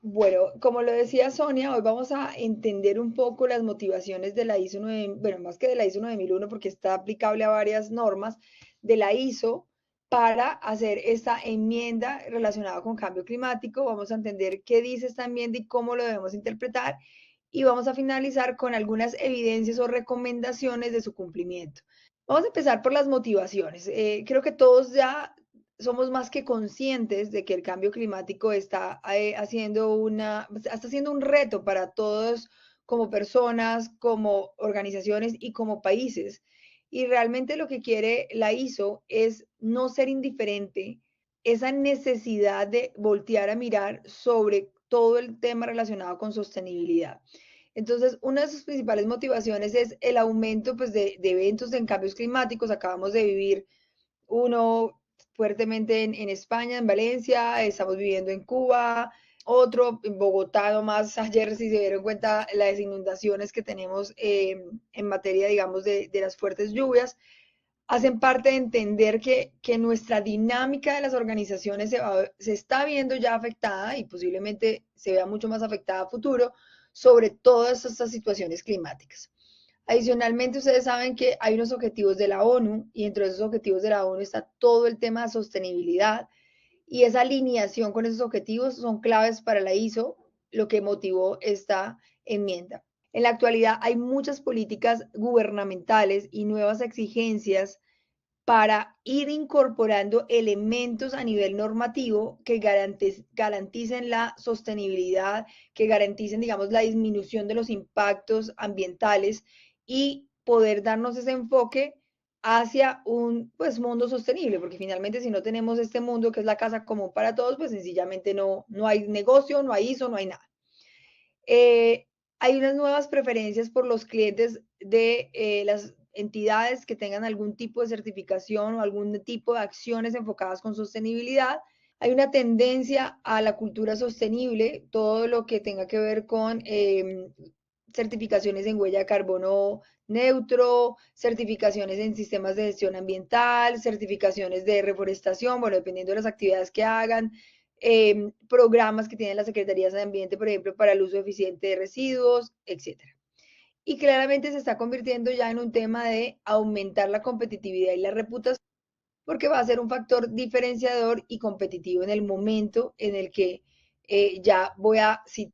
Bueno, como lo decía Sonia, hoy vamos a entender un poco las motivaciones de la ISO 9, bueno, más que de la ISO 9001 porque está aplicable a varias normas de la ISO para hacer esta enmienda relacionada con cambio climático. Vamos a entender qué dice esta enmienda y cómo lo debemos interpretar. Y vamos a finalizar con algunas evidencias o recomendaciones de su cumplimiento. Vamos a empezar por las motivaciones. Creo que todos ya somos más que conscientes de que el cambio climático está haciendo un reto para todos como personas, como organizaciones y como países. Y realmente lo que quiere la ISO es no ser indiferente, esa necesidad de voltear a mirar sobre todo el tema relacionado con sostenibilidad. Entonces, una de sus principales motivaciones es el aumento pues, de eventos en cambios climáticos. Acabamos de vivir uno fuertemente en España, en Valencia, estamos viviendo en Cuba, otro en Bogotá, nomás ayer si se dieron cuenta las inundaciones que tenemos en materia, digamos, de las fuertes lluvias, hacen parte de entender que nuestra dinámica de las organizaciones se está viendo ya afectada y posiblemente se vea mucho más afectada a futuro sobre todas estas situaciones climáticas. Adicionalmente, ustedes saben que hay unos objetivos de la ONU y entre esos objetivos de la ONU está todo el tema de sostenibilidad y esa alineación con esos objetivos son claves para la ISO, lo que motivó esta enmienda. En la actualidad hay muchas políticas gubernamentales y nuevas exigencias para ir incorporando elementos a nivel normativo que garanticen la sostenibilidad, que garanticen, digamos, la disminución de los impactos ambientales y poder darnos ese enfoque hacia un pues, mundo sostenible, porque finalmente si no tenemos este mundo que es la casa común para todos, pues sencillamente no hay negocio, no hay ISO, no hay nada. Eh, Hay unas nuevas preferencias por los clientes de las entidades que tengan algún tipo de certificación o algún tipo de acciones enfocadas con sostenibilidad. Hay una tendencia a la cultura sostenible, todo lo que tenga que ver con certificaciones en huella de carbono neutro, certificaciones en sistemas de gestión ambiental, certificaciones de reforestación, bueno, dependiendo de las actividades que hagan, programas que tienen las secretarías de ambiente, por ejemplo, para el uso eficiente de residuos, etcétera. Y claramente se está convirtiendo ya en un tema de aumentar la competitividad y la reputación, porque va a ser un factor diferenciador y competitivo en el momento en el que ya voy a, si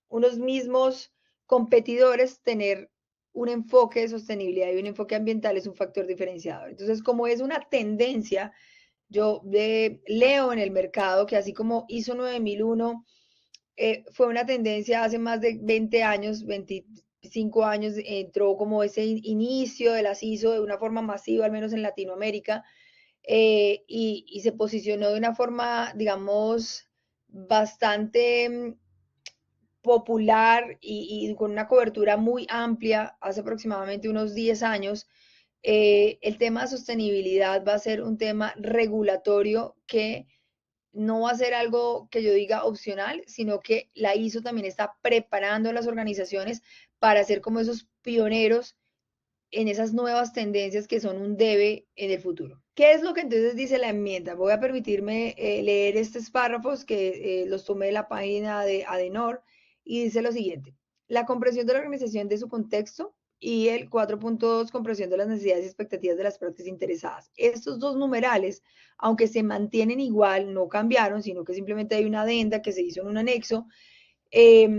unos mismos competidores, tener un enfoque de sostenibilidad y un enfoque ambiental es un factor diferenciador. Entonces, como es una tendencia, leo en el mercado que así como ISO 9001 fue una tendencia hace más de 20 años, 25 años, entró como ese inicio de las ISO de una forma masiva, al menos en Latinoamérica, y se posicionó de una forma, digamos, bastante popular y con una cobertura muy amplia hace aproximadamente unos 10 años. El tema de sostenibilidad va a ser un tema regulatorio que no va a ser algo que yo diga opcional, sino que la ISO también está preparando a las organizaciones para ser como esos pioneros en esas nuevas tendencias que son un debe en el futuro. ¿Qué es lo que entonces dice la enmienda? Voy a permitirme leer estos párrafos que los tomé de la página de Adenor y dice lo siguiente. La comprensión de la organización de su contexto y el 4.2, comprensión de las necesidades y expectativas de las partes interesadas. Estos dos numerales, aunque se mantienen igual, no cambiaron, sino que simplemente hay una adenda que se hizo en un anexo, eh,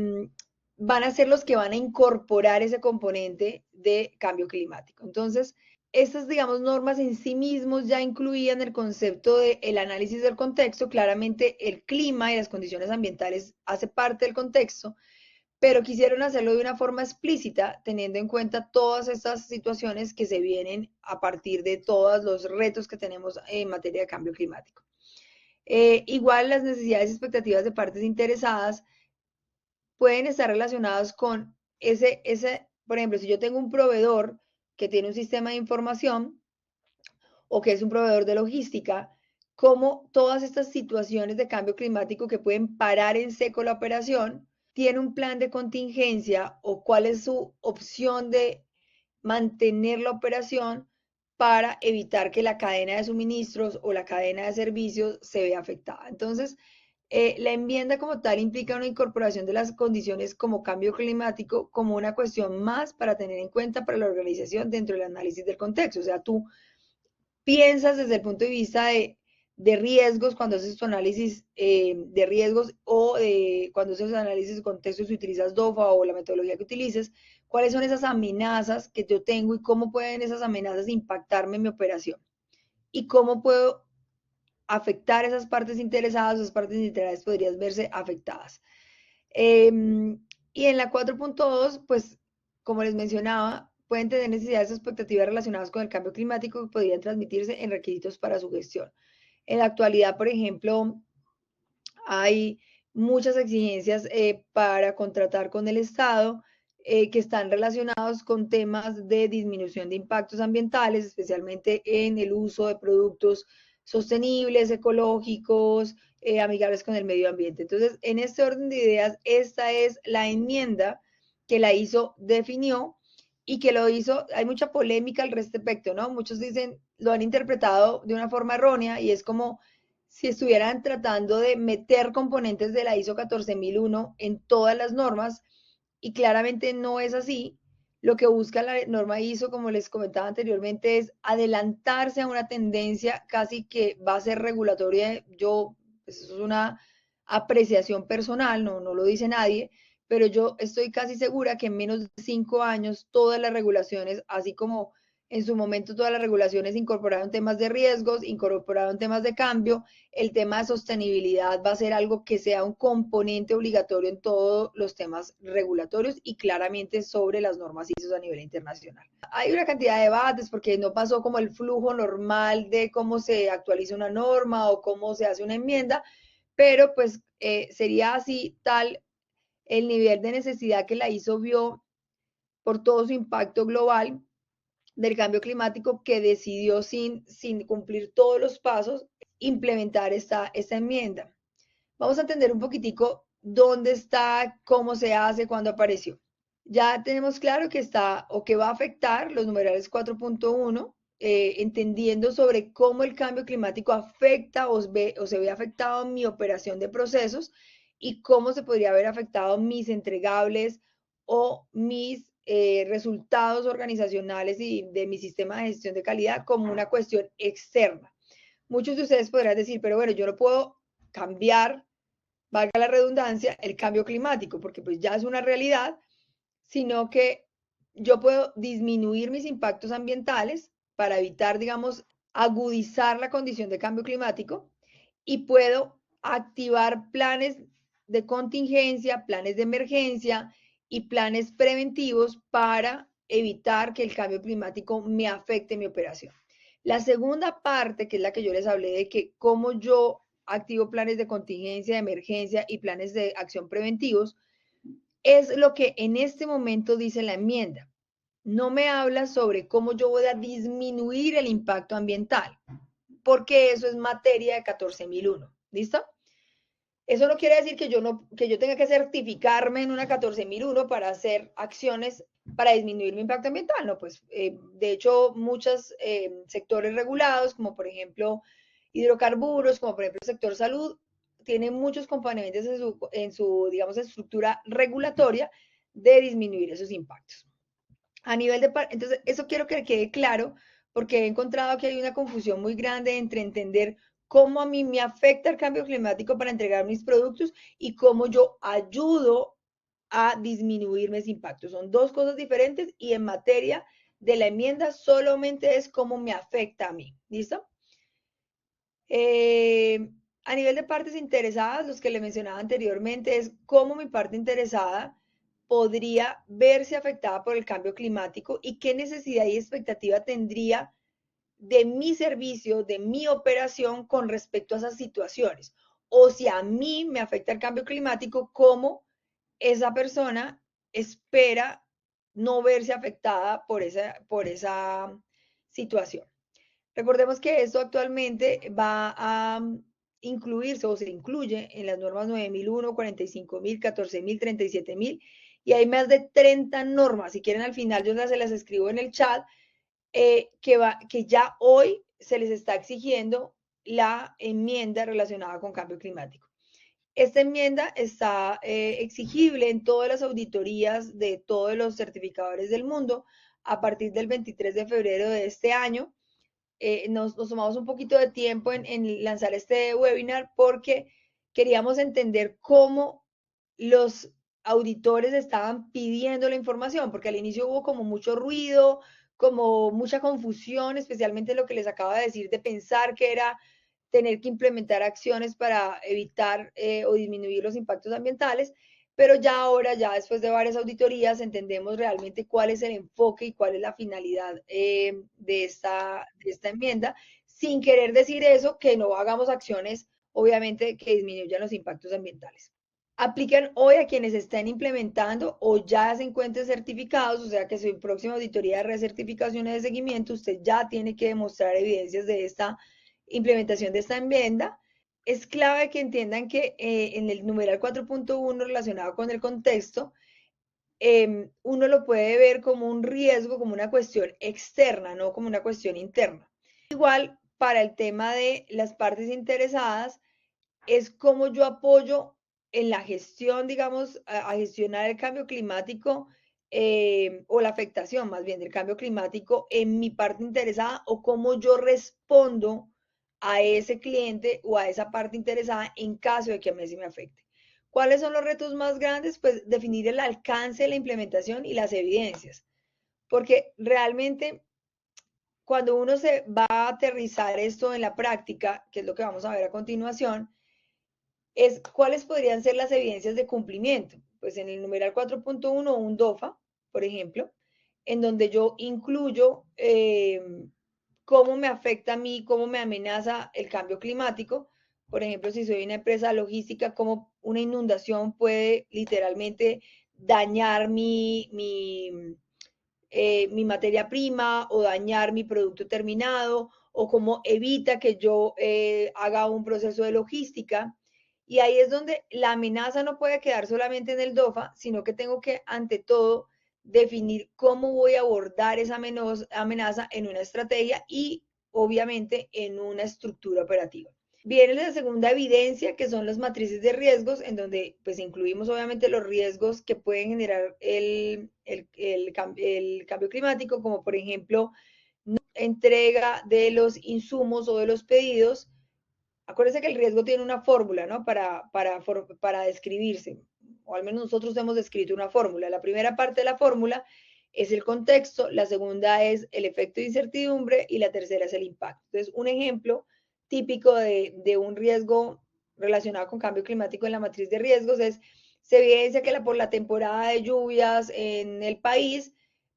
van a ser los que van a incorporar ese componente de cambio climático. Entonces, estas, digamos, normas en sí mismos ya incluían el concepto del de análisis del contexto. Claramente el clima y las condiciones ambientales hace parte del contexto, pero quisieron hacerlo de una forma explícita, teniendo en cuenta todas estas situaciones que se vienen a partir de todos los retos que tenemos en materia de cambio climático. Igual las necesidades y expectativas de partes interesadas pueden estar relacionados con por ejemplo, si yo tengo un proveedor que tiene un sistema de información o que es un proveedor de logística, cómo todas estas situaciones de cambio climático que pueden parar en seco la operación, tiene un plan de contingencia o cuál es su opción de mantener la operación para evitar que la cadena de suministros o la cadena de servicios se vea afectada. Entonces, La enmienda como tal implica una incorporación de las condiciones como cambio climático como una cuestión más para tener en cuenta para la organización dentro del análisis del contexto. O sea, tú piensas desde el punto de vista de riesgos cuando haces tu análisis de riesgos o cuando haces análisis de contexto si utilizas DOFA o la metodología que utilices, cuáles son esas amenazas que yo tengo y cómo pueden esas amenazas impactarme en mi operación y cómo puedo afectar esas partes interesadas, esas partes interesadas podrían verse afectadas. Y en la 4.2, pues, como les mencionaba, pueden tener necesidades o expectativas relacionadas con el cambio climático que podrían transmitirse en requisitos para su gestión. En la actualidad, por ejemplo, hay muchas exigencias para contratar con el Estado que están relacionados con temas de disminución de impactos ambientales, especialmente en el uso de productos sostenibles, ecológicos, amigables con el medio ambiente. Entonces, en este orden de ideas, esta es la enmienda que la ISO definió y que lo hizo, hay mucha polémica al respecto, ¿no? Muchos dicen, lo han interpretado de una forma errónea y es como si estuvieran tratando de meter componentes de la ISO 14001 en todas las normas y claramente no es así. Lo que busca la norma ISO, como les comentaba anteriormente, es adelantarse a una tendencia casi que va a ser regulatoria. Yo, pues eso es una apreciación personal, no lo dice nadie, pero yo estoy casi segura que en menos de 5 años todas las regulaciones, así como en su momento todas las regulaciones incorporaron temas de riesgos, incorporaron temas de cambio, el tema de sostenibilidad va a ser algo que sea un componente obligatorio en todos los temas regulatorios y claramente sobre las normas ISO a nivel internacional. Hay una cantidad de debates porque no pasó como el flujo normal de cómo se actualiza una norma o cómo se hace una enmienda, pero pues sería así tal el nivel de necesidad que la ISO vio por todo su impacto global del cambio climático que decidió sin cumplir todos los pasos implementar esta enmienda. Vamos a entender un poquitico dónde está, cómo se hace, cuándo apareció. Ya tenemos claro que está o que va a afectar los numerales 4.1, entendiendo sobre cómo el cambio climático afecta o se ve afectado en mi operación de procesos y cómo se podría haber afectado mis entregables o mis resultados organizacionales y de mi sistema de gestión de calidad como una cuestión externa. Muchos de ustedes podrán decir, pero bueno, yo no puedo cambiar, valga la redundancia, el cambio climático, porque pues ya es una realidad, sino que yo puedo disminuir mis impactos ambientales para evitar, digamos, agudizar la condición de cambio climático y puedo activar planes de contingencia, planes de emergencia y planes preventivos para evitar que el cambio climático me afecte mi operación. La segunda parte, que es la que yo les hablé de que cómo yo activo planes de contingencia, de emergencia y planes de acción preventivos, es lo que en este momento dice la enmienda. No me habla sobre cómo yo voy a disminuir el impacto ambiental, porque eso es materia de 14001. ¿Listo? Eso no quiere decir que yo tenga que certificarme en una 14001 para hacer acciones para disminuir mi impacto ambiental. No, pues de hecho muchos sectores regulados, como por ejemplo hidrocarburos, como por ejemplo el sector salud, tienen muchos componentes en su, digamos, estructura regulatoria de disminuir esos impactos. A nivel de, entonces, eso quiero que quede claro porque he encontrado que hay una confusión muy grande entre entender cómo a mí me afecta el cambio climático para entregar mis productos y cómo yo ayudo a disminuir mis impactos. Son dos cosas diferentes y en materia de la enmienda solamente es cómo me afecta a mí. ¿Listo? A nivel de partes interesadas, los que le mencionaba anteriormente, es cómo mi parte interesada podría verse afectada por el cambio climático y qué necesidad y expectativa tendría de mi servicio, de mi operación con respecto a esas situaciones. O si a mí me afecta el cambio climático, cómo esa persona espera no verse afectada por esa situación. Recordemos que esto actualmente va a incluirse o se incluye en las normas 9001, 45.000, 14.000, 37.000 y hay más de 30 normas. Si quieren al final yo se las escribo en el chat, que ya hoy se les está exigiendo la enmienda relacionada con cambio climático. Esta enmienda está exigible en todas las auditorías de todos los certificadores del mundo a partir del 23 de febrero de este año. Nos tomamos un poquito de tiempo en lanzar este webinar porque queríamos entender cómo los auditores estaban pidiendo la información, porque al inicio hubo como mucho ruido, como mucha confusión, especialmente lo que les acabo de decir de pensar que era tener que implementar acciones para evitar o disminuir los impactos ambientales, pero ya ahora, ya después de varias auditorías, entendemos realmente cuál es el enfoque y cuál es la finalidad de esta enmienda, sin querer decir eso, que no hagamos acciones, obviamente, que disminuyan los impactos ambientales. Aplican hoy a quienes estén implementando o ya se encuentren certificados, o sea que su próxima auditoría de recertificaciones de seguimiento, usted ya tiene que demostrar evidencias de esta implementación de esta enmienda. Es clave que entiendan que en el numeral 4.1 relacionado con el contexto, uno lo puede ver como un riesgo, como una cuestión externa, no como una cuestión interna. Igual, para el tema de las partes interesadas, es cómo yo apoyo en la gestión, digamos, a gestionar el cambio climático o la afectación más bien del cambio climático en mi parte interesada o cómo yo respondo a ese cliente o a esa parte interesada en caso de que a mí se me afecte. ¿Cuáles son los retos más grandes? Pues definir el alcance de la implementación y las evidencias, porque realmente cuando uno se va a aterrizar esto en la práctica, que es lo que vamos a ver a continuación, es cuáles podrían ser las evidencias de cumplimiento. Pues en el numeral 4.1 un DOFA, por ejemplo, en donde yo incluyo cómo me afecta a mí, cómo me amenaza el cambio climático. Por ejemplo, si soy una empresa logística, cómo una inundación puede literalmente dañar mi materia prima o dañar mi producto terminado o cómo evita que yo haga un proceso de logística. Y ahí es donde la amenaza no puede quedar solamente en el DOFA, sino que tengo que, ante todo, definir cómo voy a abordar esa amenaza en una estrategia y, obviamente, en una estructura operativa. Viene la segunda evidencia, que son las matrices de riesgos, en donde pues incluimos obviamente los riesgos que pueden generar el cambio climático, como por ejemplo entrega de los insumos o de los pedidos. Acuérdense que el riesgo tiene una fórmula, ¿no? Para describirse, o al menos nosotros hemos descrito una fórmula. La primera parte de la fórmula es el contexto, la segunda es el efecto de incertidumbre y la tercera es el impacto. Entonces, un ejemplo típico de un riesgo relacionado con cambio climático en la matriz de riesgos es, se evidencia que por la temporada de lluvias en el país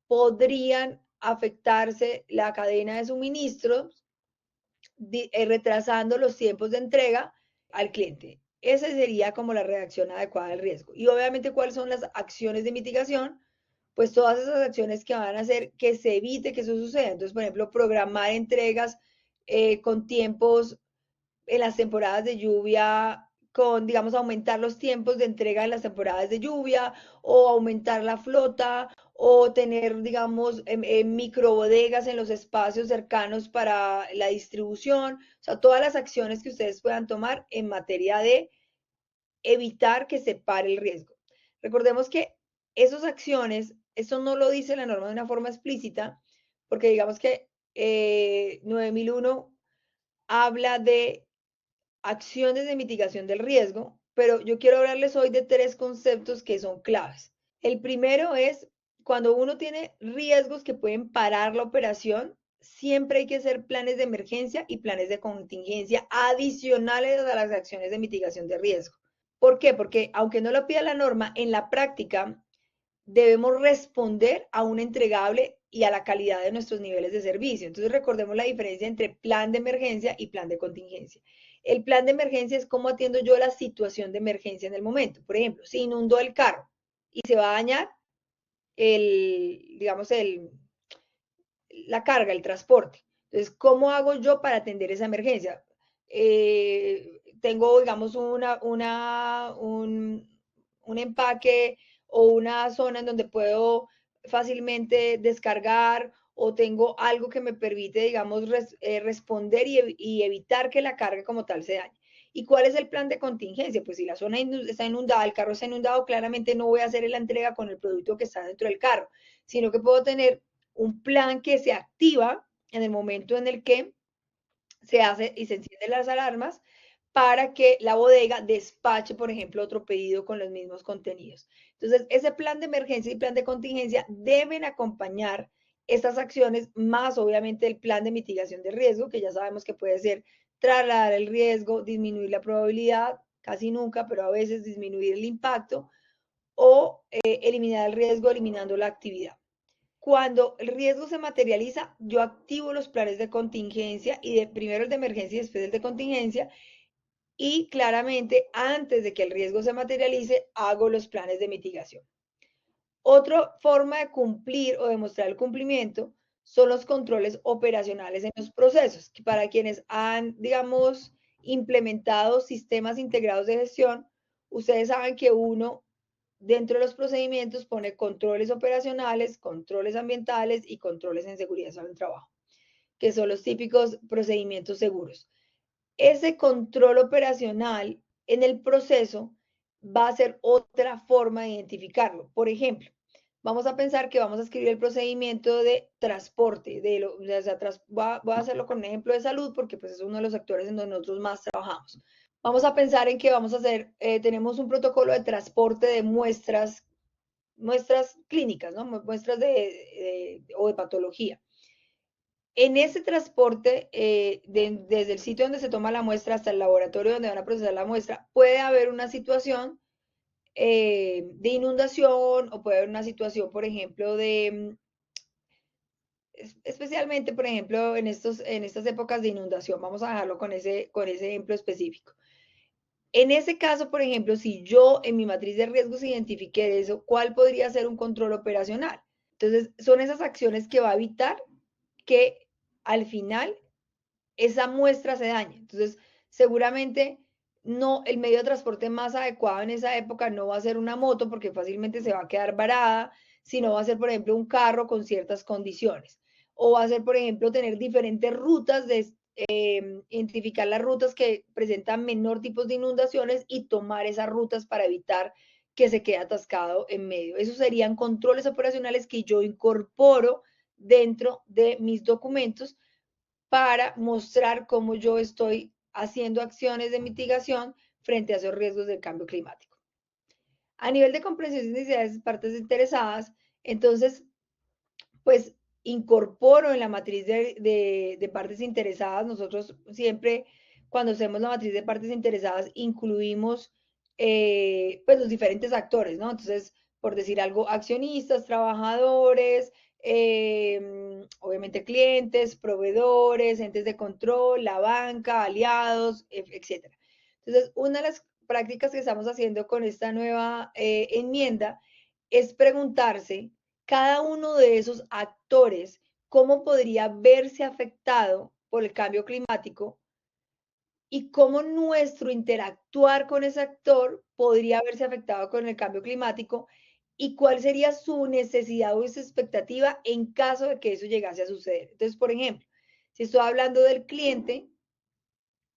podrían afectarse la cadena de suministros retrasando los tiempos de entrega al cliente. Esa sería como la reacción adecuada al riesgo. Y obviamente, ¿cuáles son las acciones de mitigación? Pues todas esas acciones que van a hacer que se evite que eso suceda. Entonces, por ejemplo, programar entregas con tiempos en las temporadas de lluvia, con, digamos, aumentar los tiempos de entrega en las temporadas de lluvia, o aumentar la flota, o tener, digamos, microbodegas en los espacios cercanos para la distribución. O sea, todas las acciones que ustedes puedan tomar en materia de evitar que se pare el riesgo. Recordemos que esas acciones, eso no lo dice la norma de una forma explícita, porque digamos que 9001 habla de acciones de mitigación del riesgo, pero yo quiero hablarles hoy de tres conceptos que son claves. El primero es cuando uno tiene riesgos que pueden parar la operación, siempre hay que hacer planes de emergencia y planes de contingencia adicionales a las acciones de mitigación de riesgo. ¿Por qué? Porque aunque no lo pida la norma, en la práctica debemos responder a un entregable y a la calidad de nuestros niveles de servicio. Entonces recordemos la diferencia entre plan de emergencia y plan de contingencia. El plan de emergencia es cómo atiendo yo la situación de emergencia en el momento. Por ejemplo, si inundó el carro y se va a dañar digamos, la carga, el transporte. Entonces, ¿cómo hago yo para atender esa emergencia? Tengo, digamos, un empaque o una zona en donde puedo fácilmente descargar o tengo algo que me permite, digamos, responder y evitar que la carga como tal se dañe. ¿Y cuál es el plan de contingencia? Pues si la zona está inundada, el carro está inundado, claramente no voy a hacer la entrega con el producto que está dentro del carro, sino que puedo tener un plan que se activa en el momento en el que se hace y se encienden las alarmas para que la bodega despache, por ejemplo, otro pedido con los mismos contenidos. Entonces, ese plan de emergencia y plan de contingencia deben acompañar estas acciones, más obviamente el plan de mitigación de riesgo, que ya sabemos que puede ser trasladar el riesgo, disminuir la probabilidad, casi nunca, pero a veces disminuir el impacto, o eliminar el riesgo eliminando la actividad. Cuando el riesgo se materializa, yo activo los planes de contingencia y primero el de emergencia y después el de contingencia, y claramente antes de que el riesgo se materialice, hago los planes de mitigación. Otra forma de cumplir o demostrar el cumplimiento son los controles operacionales en los procesos, que para quienes han, digamos, implementado sistemas integrados de gestión, ustedes saben que uno dentro de los procedimientos pone controles operacionales, controles ambientales y controles en seguridad en el trabajo, que son los típicos procedimientos seguros. Ese control operacional en el proceso va a ser otra forma de identificarlo. Por ejemplo, vamos a pensar que vamos a escribir el procedimiento de transporte, voy a hacerlo con un ejemplo de salud porque pues es uno de los sectores en donde nosotros más trabajamos. Vamos a pensar en que vamos a hacer, tenemos un protocolo de transporte de muestras clínicas, ¿no? Muestras o de patología. En ese transporte, desde el sitio donde se toma la muestra hasta el laboratorio donde van a procesar la muestra, puede haber una situación de inundación o puede haber una situación, por ejemplo, especialmente, por ejemplo, en estas épocas de inundación, vamos a dejarlo con ese ejemplo específico. En ese caso, por ejemplo, si yo en mi matriz de riesgos identifique eso, ¿cuál podría ser un control operacional? Entonces, son esas acciones que va a evitar que al final esa muestra se dañe. Entonces, seguramente no, el medio de transporte más adecuado en esa época no va a ser una moto porque fácilmente se va a quedar varada, sino va a ser, por ejemplo, un carro con ciertas condiciones. O va a ser, por ejemplo, tener diferentes rutas identificar las rutas que presentan menor tipos de inundaciones y tomar esas rutas para evitar que se quede atascado en medio. Esos serían controles operacionales que yo incorporo dentro de mis documentos para mostrar cómo yo estoy haciendo acciones de mitigación frente a esos riesgos del cambio climático. A nivel de comprensión de necesidades de partes interesadas, entonces, pues incorporo en la matriz de partes interesadas, nosotros siempre cuando hacemos la matriz de partes interesadas incluimos pues los diferentes actores, ¿no? Entonces, por decir algo, accionistas, trabajadores, obviamente clientes, proveedores, entes de control, la banca, aliados, etcétera. Entonces, una de las prácticas que estamos haciendo con esta nueva enmienda es preguntarse cada uno de esos actores, cómo podría verse afectado por el cambio climático y cómo nuestro interactuar con ese actor podría verse afectado con el cambio climático y cuál sería su necesidad o su expectativa en caso de que eso llegase a suceder. Entonces, por ejemplo, si estoy hablando del cliente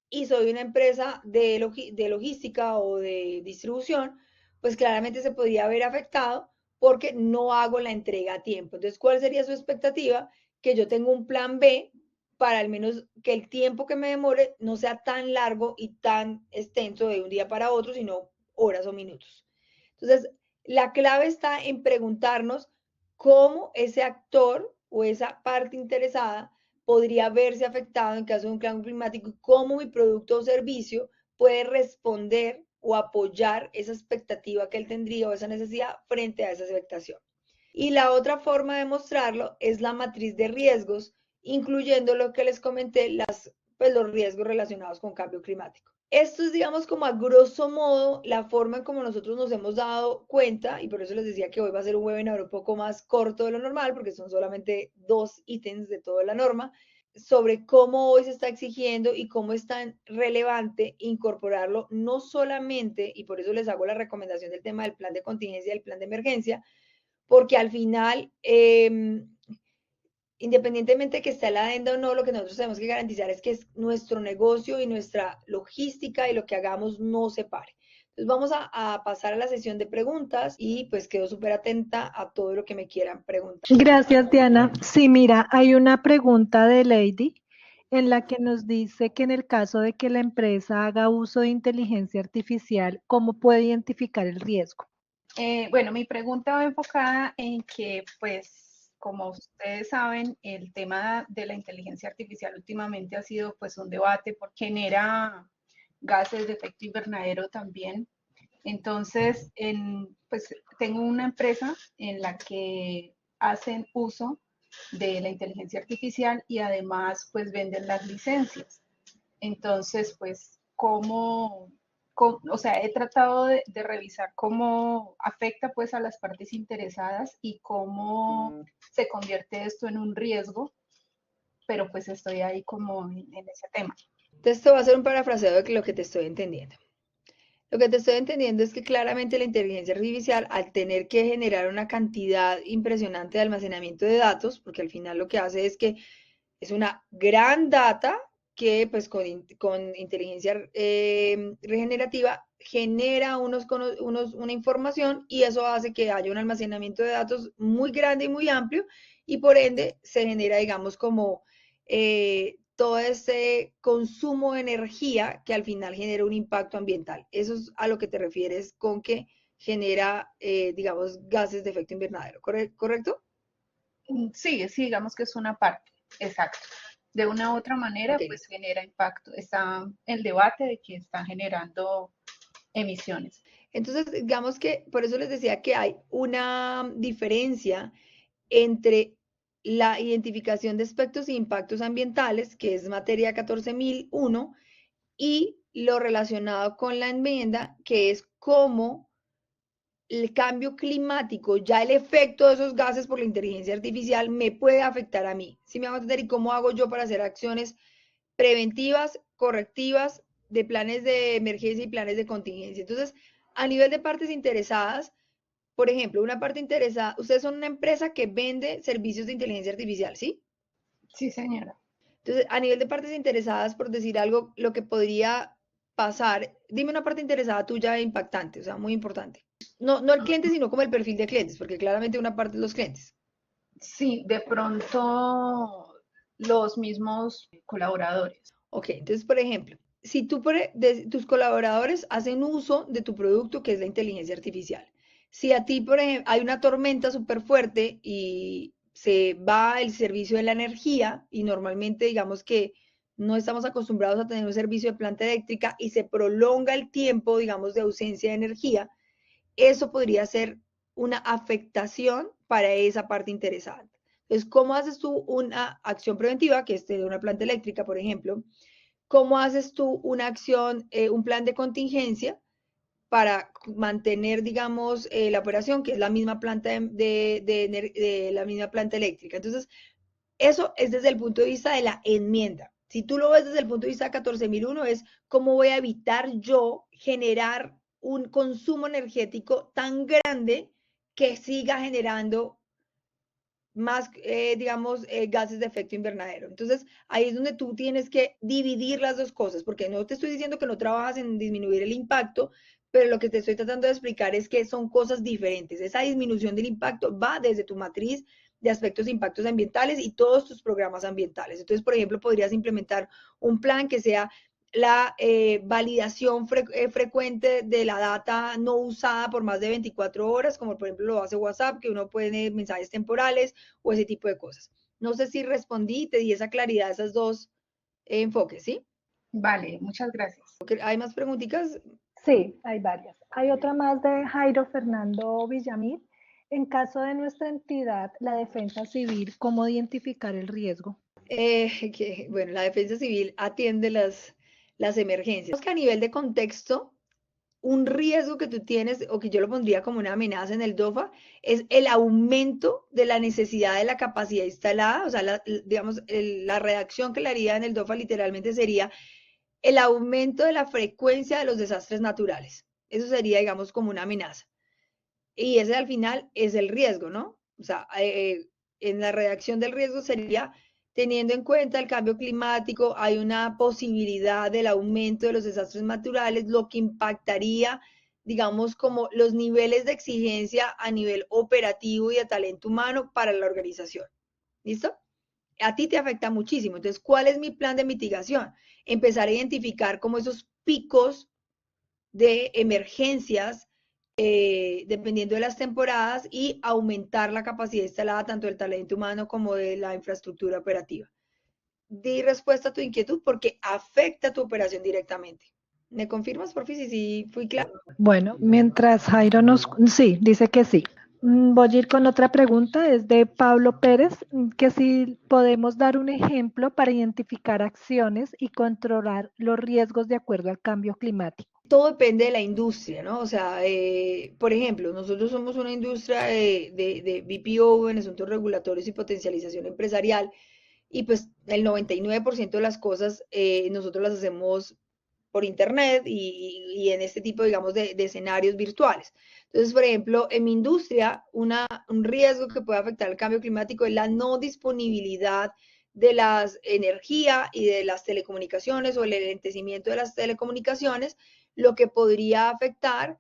y soy una empresa de logística o de distribución, pues claramente se podría ver afectado porque no hago la entrega a tiempo. Entonces, ¿cuál sería su expectativa? Que yo tenga un plan B para al menos que el tiempo que me demore no sea tan largo y tan extenso de un día para otro, sino horas o minutos. Entonces, la clave está en preguntarnos cómo ese actor o esa parte interesada podría verse afectado en caso de un cambio climático y cómo mi producto o servicio puede responder o apoyar esa expectativa que él tendría o esa necesidad frente a esa expectación. Y la otra forma de mostrarlo es la matriz de riesgos, incluyendo lo que les comenté, pues, los riesgos relacionados con cambio climático. Esto es, digamos, como a grosso modo la forma en como nosotros nos hemos dado cuenta, y por eso les decía que hoy va a ser un webinar un poco más corto de lo normal, porque son solamente 2 ítems de toda la norma, sobre cómo hoy se está exigiendo y cómo es tan relevante incorporarlo, no solamente, y por eso les hago la recomendación del tema del plan de contingencia y el plan de emergencia, porque al final independientemente de que esté la adenda o no, lo que nosotros tenemos que garantizar es que nuestro negocio y nuestra logística y lo que hagamos no se pare. Entonces vamos a pasar a la sesión de preguntas y pues quedo súper atenta a todo lo que me quieran preguntar. Gracias, Diana. Sí, mira, hay una pregunta de Lady en la que nos dice que en el caso de que la empresa haga uso de inteligencia artificial, ¿cómo puede identificar el riesgo? Bueno, mi pregunta va enfocada en que, pues, como ustedes saben, el tema de la inteligencia artificial últimamente ha sido, pues, un debate porque genera gases de efecto invernadero también. Entonces, pues, tengo una empresa en la que hacen uso de la inteligencia artificial y además, pues, venden las licencias. Entonces, pues, o sea, he tratado de revisar cómo afecta pues a las partes interesadas y cómo se convierte esto en un riesgo, pero pues estoy ahí como en ese tema. Entonces, esto va a ser un parafraseo de lo que te estoy entendiendo. Lo que te estoy entendiendo es que claramente la inteligencia artificial, al tener que generar una cantidad impresionante de almacenamiento de datos, porque al final lo que hace es que es una gran data que pues con inteligencia regenerativa genera una información y eso hace que haya un almacenamiento de datos muy grande y muy amplio y por ende se genera, digamos, como todo ese consumo de energía que al final genera un impacto ambiental. Eso es a lo que te refieres con que genera, digamos, gases de efecto invernadero, ¿correcto? Sí, sí, digamos que es una parte, exacto. De una u otra manera, Ok. pues genera impacto. Está el debate de que está generando emisiones. Entonces, digamos que por eso les decía que hay una diferencia entre la identificación de aspectos e impactos ambientales, que es materia 14.001, y lo relacionado con la enmienda, que es cómo el cambio climático, ya el efecto de esos gases por la inteligencia artificial me puede afectar a mí. ¿Sí me hago entender? ¿Y cómo hago yo para hacer acciones preventivas, correctivas, de planes de emergencia y planes de contingencia? Entonces, a nivel de partes interesadas, por ejemplo, una parte interesada, ustedes son una empresa que vende servicios de inteligencia artificial, ¿sí? Sí, señora. Entonces, a nivel de partes interesadas, por decir algo, lo que podría pasar, dime una parte interesada tuya e impactante, o sea, muy importante. No, no el cliente, sino como el perfil de clientes, porque claramente una parte de los clientes. Sí, de pronto los mismos colaboradores. Ok, entonces, por ejemplo, si tus colaboradores hacen uso de tu producto, que es la inteligencia artificial, si a ti, por ejemplo, hay una tormenta súper fuerte y se va el servicio de la energía, y normalmente digamos que no estamos acostumbrados a tener un servicio de planta eléctrica y se prolonga el tiempo, digamos, de ausencia de energía, eso podría ser una afectación para esa parte interesada. Entonces, ¿cómo haces tú una acción preventiva, que es de una planta eléctrica, por ejemplo? ¿Cómo haces tú una acción, un plan de contingencia para mantener, digamos, la operación, que es la misma planta de la misma planta eléctrica? Entonces, eso es desde el punto de vista de la enmienda. Si tú lo ves desde el punto de vista de 14.001, es cómo voy a evitar yo generar un consumo energético tan grande que siga generando más, digamos, gases de efecto invernadero. Entonces, ahí es donde tú tienes que dividir las dos cosas, porque no te estoy diciendo que no trabajas en disminuir el impacto, pero lo que te estoy tratando de explicar es que son cosas diferentes. Esa disminución del impacto va desde tu matriz de aspectos de impactos ambientales y todos tus programas ambientales. Entonces, por ejemplo, podrías implementar un plan que sea la validación frecuente de la data no usada por más de 24 horas, como por ejemplo lo hace WhatsApp, que uno puede tener mensajes temporales o ese tipo de cosas. No sé si respondí y te di esa claridad, esas dos enfoques, ¿sí? Vale, muchas gracias. ¿Hay más preguntitas? Sí, hay varias. Hay otra más de Jairo Fernando Villamil. En caso de nuestra entidad, la defensa civil, ¿cómo identificar el riesgo? Bueno, la defensa civil atiende las emergencias. Que a nivel de contexto, un riesgo que tú tienes, o que yo lo pondría como una amenaza en el DOFA, es el aumento de la necesidad de la capacidad instalada, o sea, digamos, la redacción que le haría en el DOFA literalmente sería el aumento de la frecuencia de los desastres naturales. Eso sería, digamos, como una amenaza. Y ese al final es el riesgo, ¿no? O sea, en la redacción del riesgo sería, teniendo en cuenta el cambio climático, hay una posibilidad del aumento de los desastres naturales, lo que impactaría, digamos, como los niveles de exigencia a nivel operativo y de talento humano para la organización. ¿Listo? A ti te afecta muchísimo. Entonces, ¿cuál es mi plan de mitigación? Empezar a identificar como esos picos de emergencias dependiendo de las temporadas y aumentar la capacidad instalada tanto del talento humano como de la infraestructura operativa. Di respuesta a tu inquietud porque afecta a tu operación directamente. ¿Me confirmas, por fin, si fui claro? Bueno, mientras Jairo sí, dice que sí. Voy a ir con otra pregunta, es de Pablo Pérez, que si podemos dar un ejemplo para identificar acciones y controlar los riesgos de acuerdo al cambio climático. Todo depende de la industria, ¿no? O sea, por ejemplo, nosotros somos una industria de BPO en asuntos regulatorios y potencialización empresarial, y pues el 99% de las cosas nosotros las hacemos por internet y en este tipo, digamos, de escenarios virtuales. Entonces, por ejemplo, en mi industria, un riesgo que puede afectar el cambio climático es la no disponibilidad de la energía y de las telecomunicaciones o el enlentecimiento de las telecomunicaciones, lo que podría afectar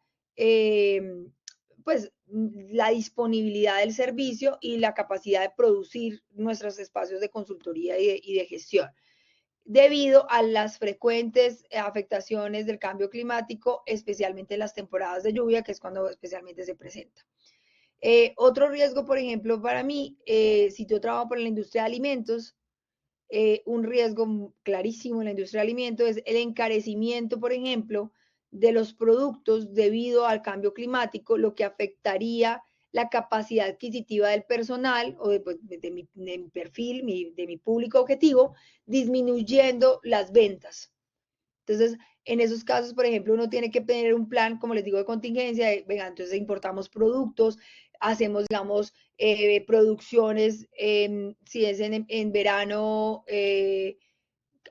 pues la disponibilidad del servicio y la capacidad de producir nuestros espacios de consultoría y de gestión debido a las frecuentes afectaciones del cambio climático, especialmente en las temporadas de lluvia, que es cuando especialmente se presenta. Otro riesgo, por ejemplo, para mí, si yo trabajo por la industria de alimentos, un riesgo clarísimo en la industria de alimentos es el encarecimiento, por ejemplo, de los productos debido al cambio climático, lo que afectaría la capacidad adquisitiva del personal o de mi perfil, de mi público objetivo, disminuyendo las ventas. Entonces, en esos casos, por ejemplo, uno tiene que tener un plan, como les digo, de contingencia, venga, entonces importamos productos, hacemos, digamos, producciones, si es en verano,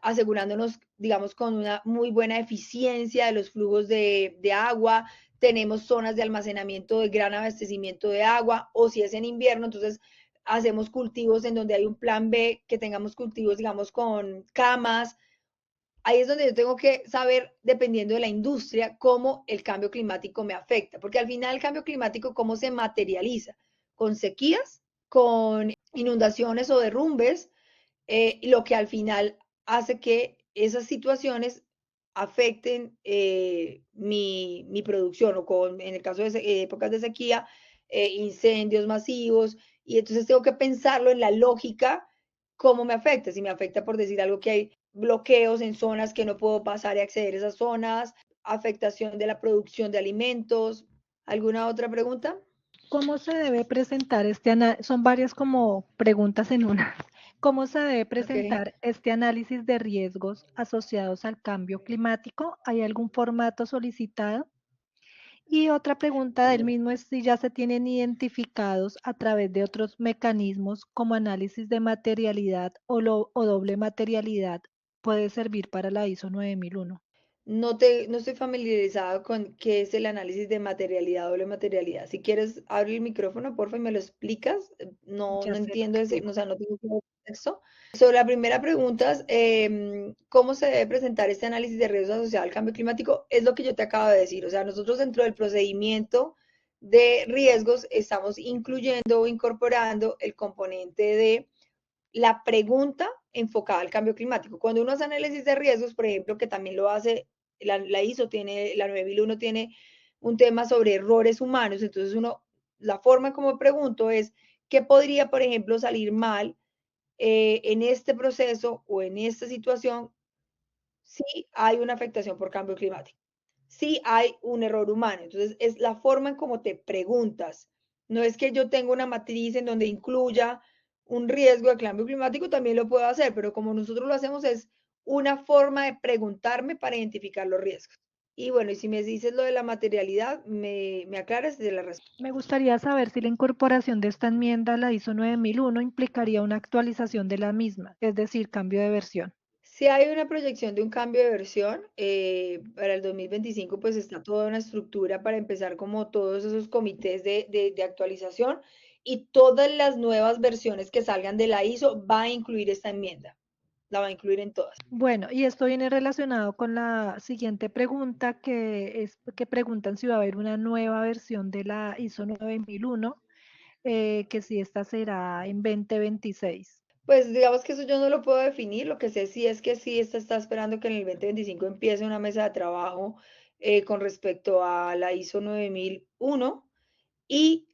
asegurándonos, digamos, con una muy buena eficiencia de los flujos de agua, tenemos zonas de almacenamiento de gran abastecimiento de agua, o si es en invierno, entonces hacemos cultivos en donde hay un plan B, que tengamos cultivos, digamos, con camas. Ahí es donde yo tengo que saber, dependiendo de la industria, cómo el cambio climático me afecta, porque al final el cambio climático, ¿cómo se materializa? Con sequías, con inundaciones o derrumbes, lo que al final hace que esas situaciones afecten mi producción, o en el caso de épocas de sequía, incendios masivos, y entonces tengo que pensarlo en la lógica, cómo me afecta, si me afecta por decir algo que hay bloqueos en zonas que no puedo pasar y acceder a esas zonas, afectación de la producción de alimentos. ¿Alguna otra pregunta? ¿Cómo se debe presentar este análisis? Son varias como preguntas en una. ¿Cómo se debe Ok. presentar este análisis de riesgos asociados al cambio climático? ¿Hay algún formato solicitado? Y otra pregunta del mismo es si ya se tienen identificados a través de otros mecanismos como análisis de materialidad o doble materialidad puede servir para la ISO 9001. No estoy familiarizada con qué es el análisis de materialidad, doble materialidad. Si quieres, abre el micrófono, porfa, y me lo explicas. No, Ya no se lo entiendo ese, escribo. o sea, no tengo contexto. Sobre la primera pregunta, ¿cómo se debe presentar este análisis de riesgos asociado al cambio climático? Es lo que yo te acabo de decir. O sea, nosotros dentro del procedimiento de riesgos estamos incluyendo o incorporando el componente de la pregunta enfocada al cambio climático. Cuando uno hace análisis de riesgos, por ejemplo, que también lo hace, la ISO tiene, la 9001 tiene un tema sobre errores humanos, entonces la forma como pregunto es, ¿qué podría, por ejemplo, salir mal en este proceso o en esta situación si hay una afectación por cambio climático? Si hay un error humano. Entonces, es la forma en cómo te preguntas. No es que yo tenga una matriz en donde incluya un riesgo de cambio climático, también lo puedo hacer, pero como nosotros lo hacemos es una forma de preguntarme para identificar los riesgos. Y bueno, y si me dices lo de la materialidad, me aclaras de la respuesta. Me gustaría saber si la incorporación de esta enmienda a la ISO 9001 implicaría una actualización de la misma, es decir, cambio de versión. Si hay una proyección de un cambio de versión, para el 2025 pues está toda una estructura para empezar como todos esos comités de actualización y todas las nuevas versiones que salgan de la ISO va a incluir esta enmienda, la va a incluir en todas. Bueno, y esto viene relacionado con la siguiente pregunta, que es que preguntan si va a haber una nueva versión de la ISO 9001, que si esta será en 2026. Pues digamos que eso yo no lo puedo definir, lo que sé sí es que sí está esperando que en el 2025 empiece una mesa de trabajo con respecto a la ISO 9001 y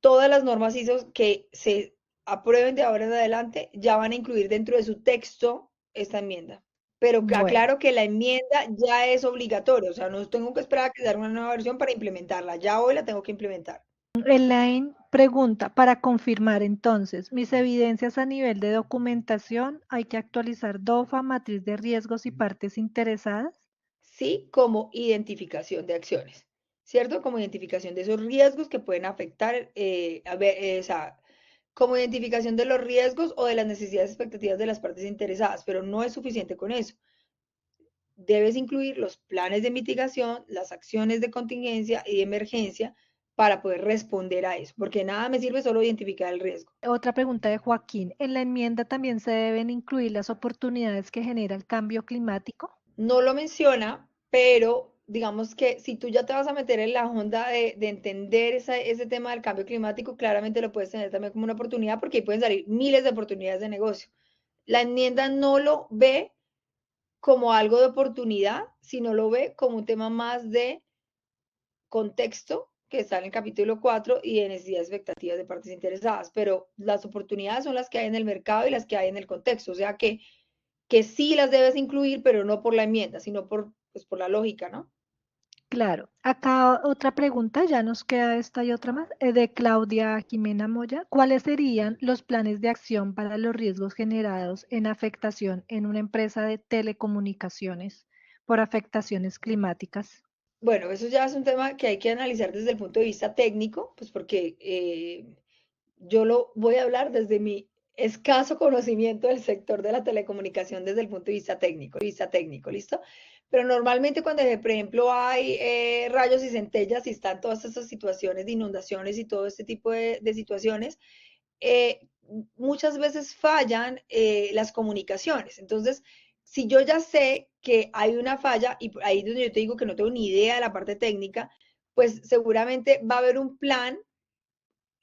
todas las normas ISO que se aprueben de ahora en adelante ya van a incluir dentro de su texto esta enmienda. Pero Bueno, aclaro que la enmienda ya es obligatoria, o sea, no tengo que esperar a que salga una nueva versión para implementarla, ya hoy la tengo que implementar. Elaine pregunta, para confirmar entonces, mis evidencias a nivel de documentación, hay que actualizar DOFA, matriz de riesgos y partes interesadas. Sí, como identificación de acciones, ¿cierto? Como identificación de esos riesgos que pueden afectar, o sea, como identificación de los riesgos o de las necesidades y expectativas de las partes interesadas, pero no es suficiente con eso. Debes incluir los planes de mitigación, las acciones de contingencia y de emergencia para poder responder a eso, porque nada me sirve solo identificar el riesgo. Otra pregunta de Joaquín, ¿en la enmienda también se deben incluir las oportunidades que genera el cambio climático? No lo menciona, pero digamos que si tú ya te vas a meter en la onda de entender ese tema del cambio climático, claramente lo puedes tener también como una oportunidad porque ahí pueden salir miles de oportunidades de negocio. La enmienda no lo ve como algo de oportunidad, sino lo ve como un tema más de contexto que está en el capítulo 4 y de necesidades y expectativas de partes interesadas, pero las oportunidades son las que hay en el mercado y las que hay en el contexto, o sea que sí las debes incluir, pero no por la enmienda, sino por, pues, por la lógica, ¿no? Claro, acá otra pregunta, ya nos queda esta y otra más, de Claudia Jimena Moya. ¿Cuáles serían los planes de acción para los riesgos generados en afectación en una empresa de telecomunicaciones por afectaciones climáticas? Bueno, eso ya es un tema que hay que analizar desde el punto de vista técnico, pues porque yo lo voy a hablar desde mi escaso conocimiento del sector de la telecomunicación desde el punto de vista técnico, ¿listo? Pero normalmente cuando, por ejemplo, hay rayos y centellas y están todas esas situaciones de inundaciones y todo este tipo de situaciones, eh, muchas veces fallan las comunicaciones. Entonces, si yo ya sé que hay una falla, y ahí es donde yo te digo que no tengo ni idea de la parte técnica, pues seguramente va a haber un plan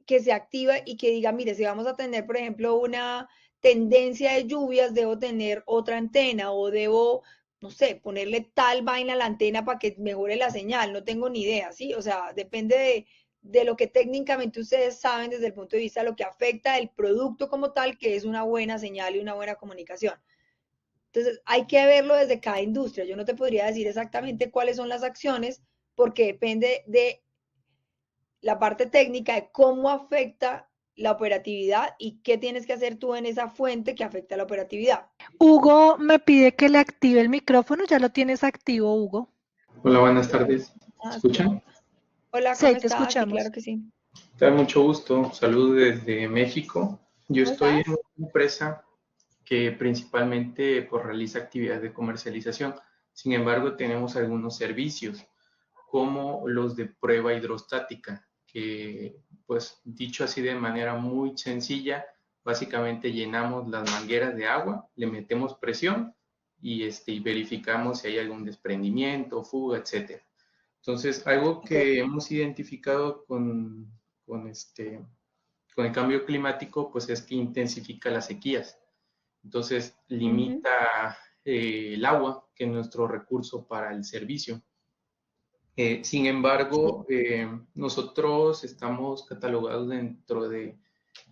que se activa y que diga, mire, si vamos a tener, por ejemplo, una tendencia de lluvias, debo tener otra antena o debo, no sé, ponerle tal vaina a la antena para que mejore la señal, no tengo ni idea, ¿sí? O sea, depende de lo que técnicamente ustedes saben desde el punto de vista de lo que afecta el producto como tal, que es una buena señal y una buena comunicación. Entonces, hay que verlo desde cada industria. Yo no te podría decir exactamente cuáles son las acciones porque depende de la parte técnica de cómo afecta la operatividad y qué tienes que hacer tú en esa fuente que afecta la operatividad. Hugo me pide que le active el micrófono, ya lo tienes activo, Hugo. Hola, buenas tardes. ¿Me Ah, escuchan? hola, Sí, ¿cómo ahí te estás? Sí, escuchamos. claro que sí. Te da mucho gusto. Saludos desde México. Yo ¿Cómo estoy en estás? una empresa que principalmente pues, realiza actividades de comercialización. Sin embargo, tenemos algunos servicios como los de prueba hidrostática, que pues dicho así de manera muy sencilla, básicamente llenamos las mangueras de agua, le metemos presión y verificamos si hay algún desprendimiento, fuga, etcétera. Entonces, algo Ok. que hemos identificado con, con el cambio climático, pues es que intensifica las sequías. Entonces, Ujú. limita el agua, que es nuestro recurso para el servicio. Sin Sí. embargo, nosotros estamos catalogados dentro de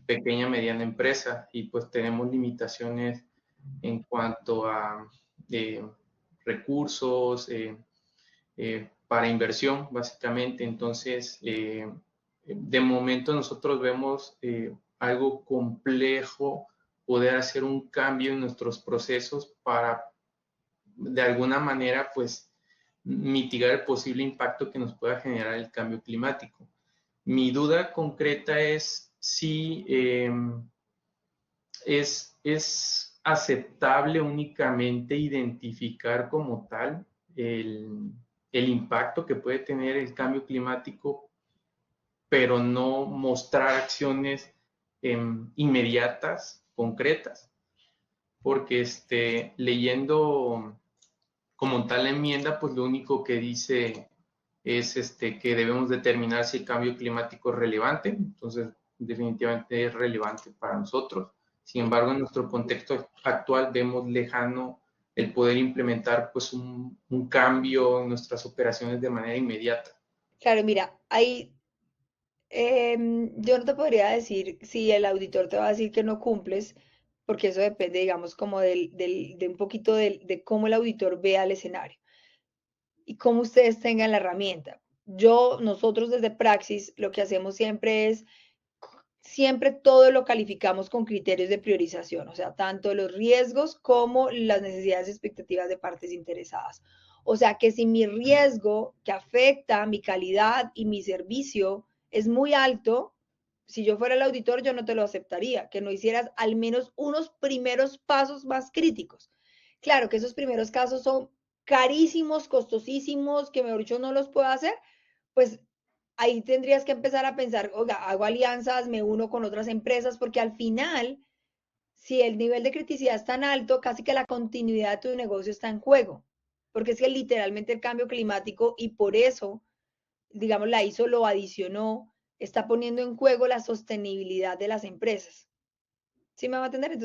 pequeña mediana empresa y pues tenemos limitaciones en cuanto a eh, recursos, para inversión, básicamente. Entonces, de momento nosotros vemos algo complejo poder hacer un cambio en nuestros procesos para, de alguna manera, pues, mitigar el posible impacto que nos pueda generar el cambio climático. Mi duda concreta es si es aceptable únicamente identificar como tal el, el impacto que puede tener el cambio climático pero no mostrar acciones inmediatas, concretas, porque leyendo como tal la enmienda, pues lo único que dice es que debemos determinar si el cambio climático es relevante, entonces definitivamente es relevante para nosotros. Sin embargo, en nuestro contexto actual vemos lejano el poder implementar pues un cambio en nuestras operaciones de manera inmediata. Claro, mira, ahí yo no te podría decir si el auditor te va a decir que no cumples, porque eso depende, digamos, como de un poquito de cómo el auditor vea el escenario y cómo ustedes tengan la herramienta. Nosotros desde Praxis, lo que hacemos siempre es, siempre todo lo calificamos con criterios de priorización, o sea, tanto los riesgos como las necesidades y expectativas de partes interesadas. O sea, que si mi riesgo que afecta mi calidad y mi servicio es muy alto, si yo fuera el auditor, yo no te lo aceptaría, que no hicieras al menos unos primeros pasos más críticos. Claro que esos primeros casos son carísimos, costosísimos, que mejor dicho no los puedo hacer, pues ahí tendrías que empezar a pensar, oiga, hago alianzas, me uno con otras empresas, porque al final, si el nivel de criticidad es tan alto, casi que la continuidad de tu negocio está en juego, porque es que literalmente el cambio climático y por eso, digamos, la ISO lo adicionó, está poniendo en juego la sostenibilidad de las empresas. ¿Sí me va a entender?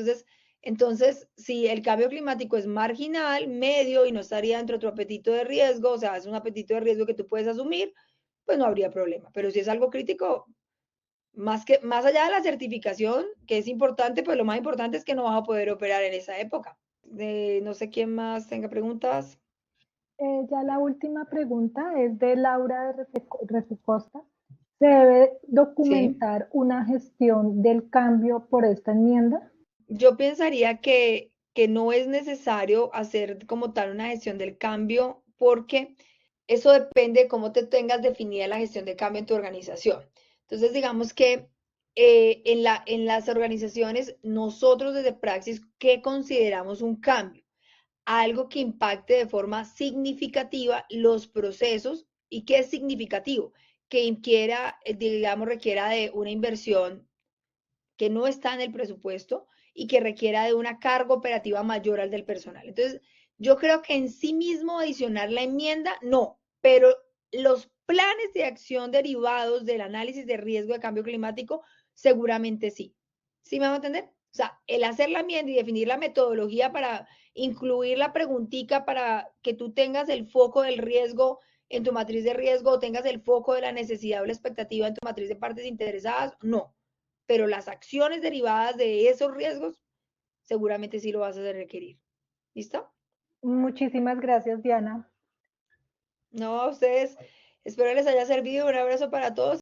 Entonces, si el cambio climático es marginal, medio y no estaría dentro de tu apetito de riesgo, o sea, es un apetito de riesgo que tú puedes asumir, pues no habría problema. Pero si es algo crítico, más allá de la certificación, que es importante, pues lo más importante es que no vas a poder operar en esa época. No sé quién más tenga preguntas. Ya la última pregunta es de Laura de Reficosta. ¿Se debe Sí. documentar una gestión del cambio por esta enmienda? Yo pensaría que no es necesario hacer como tal una gestión del cambio porque eso depende de cómo te tengas definida la gestión de cambio en tu organización. Entonces, digamos que en las organizaciones, nosotros desde Praxis, ¿qué consideramos un cambio? Algo que impacte de forma significativa los procesos. ¿Y qué es significativo? Que digamos, requiera de una inversión que no está en el presupuesto y que requiera de una carga operativa mayor al del personal. Entonces, yo creo que en sí mismo adicionar la enmienda, no, pero los planes de acción derivados del análisis de riesgo de cambio climático, seguramente sí. ¿Sí me van a entender? O sea, el hacer la enmienda y definir la metodología para incluir la preguntica para que tú tengas el foco del riesgo en tu matriz de riesgo o tengas el foco de la necesidad o la expectativa en tu matriz de partes interesadas, no, pero las acciones derivadas de esos riesgos seguramente sí lo vas a requerir. ¿Listo? Muchísimas gracias, Diana. No, a ustedes, espero les haya servido. Un abrazo para todos.